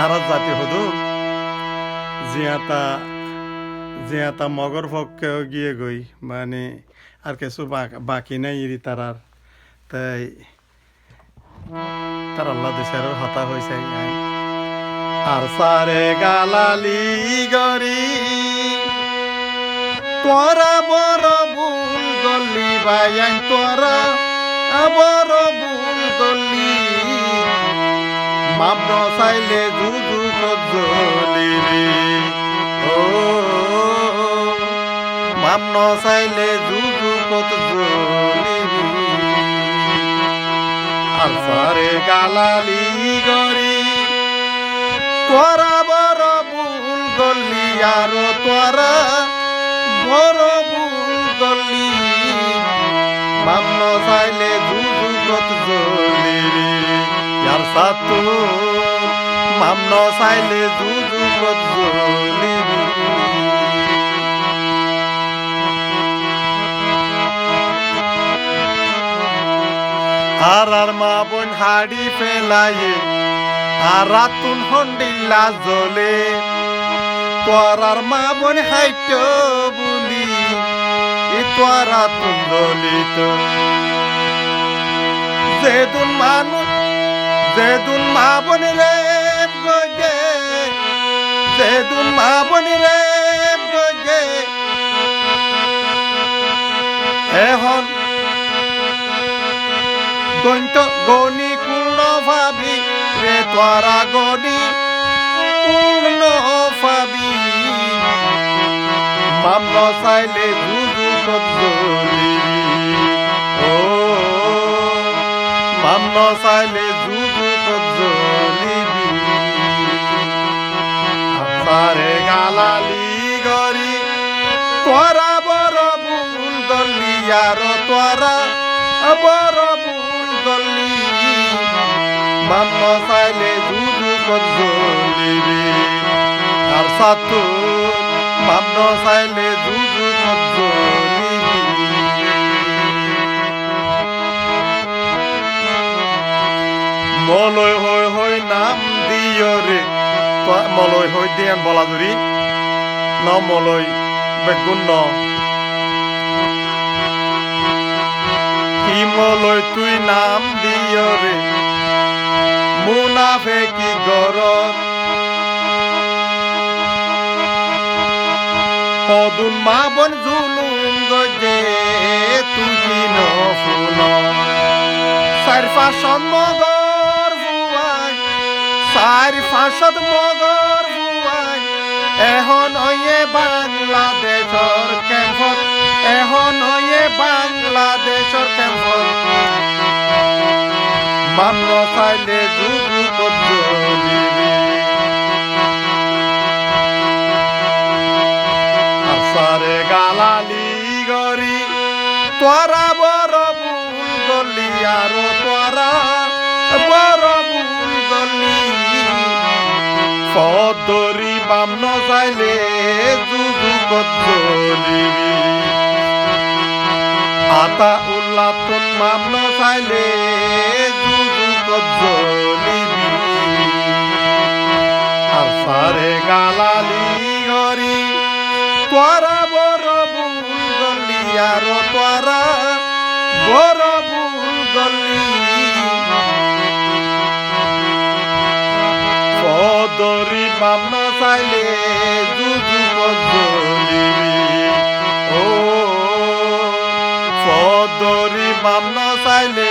আর জাতি হদু জিয়াতা জিয়াতা মগর পক্ষেও গিয়ে গই মানে আর কিছু বাকি নাই ইরি তারার তাই তার আল্লাহ দেশের হতা হয়েছে আর সারে গালালি গরি তোরা বড় ভুল গলি ভাইয়ান তোরা বড় ভুল গলি মামন চাইলে জুজু কজলি রে ও মামন চাইলে জুজু কজলি আর সারে গালালি গরি তোরা বড় ভুল গলি আর তোরা বড় ভুল গলি মামন চাইলে জুজু কজলি রে আর সাতু মামন চাইলে জুজু কজলি আর মা বোন হাড়ি ফেলায়ে আর রাতুন হন্ডিল্লা জ্বলে তোর আর মা বোন হাইট বুলি তোর রাতুন জ্বলিত যেদুন মানুষ যেদুন মা বোন রে গগে যেদুন মা বোন রে গগে এখন গন্ত গনি পূর্ণ ভাবি রে তোরা গনি পূর্ণ ভাবি মামন চাইলে জুজু কজলি ও মামন চাইলে জুজু কজলি সারে গালালি গরি তোরা বড় ভুল গলি আর তোরা বড় ভুল গলি মামন চাইলে জুজু কজলি রে আর সাতু মামন চাইলে জুজু কজলি মলয় হই নাম দিয় রে মলয় হই দিয়ান বলা ধরি ন মলয় বেগুন ন কি মলয় তুই নাম দিয় রে মুনাফে কি গরম পদুন মা বন জুলুম গজে তুই কি নফুন চার ফাঁসত মগর ভুয়াই চার ফাঁসত মগর ভুয়াই এখন হয়ে বাংলাদেশর ক্যাম্পত এখন হয়ে বাংলাদেশর ক্যাম্পত মামন চাইলে জুজু কজলি আর সারে গালালি গরি তোরা বড় ভুল গলি আর তোরা বড় ভুল গলি ফদরি মামন চাইলে জুজু কজলি আতা উল্লাতুন মামন চাইলে জুজু কজলি আর সারে গালালি গরি তোরা বড় ভুল গলি আর তোরা বড় ভুল গলি ফদরি মামন চাইলে জুজু কজলি ও ফদরি মামন চাইলে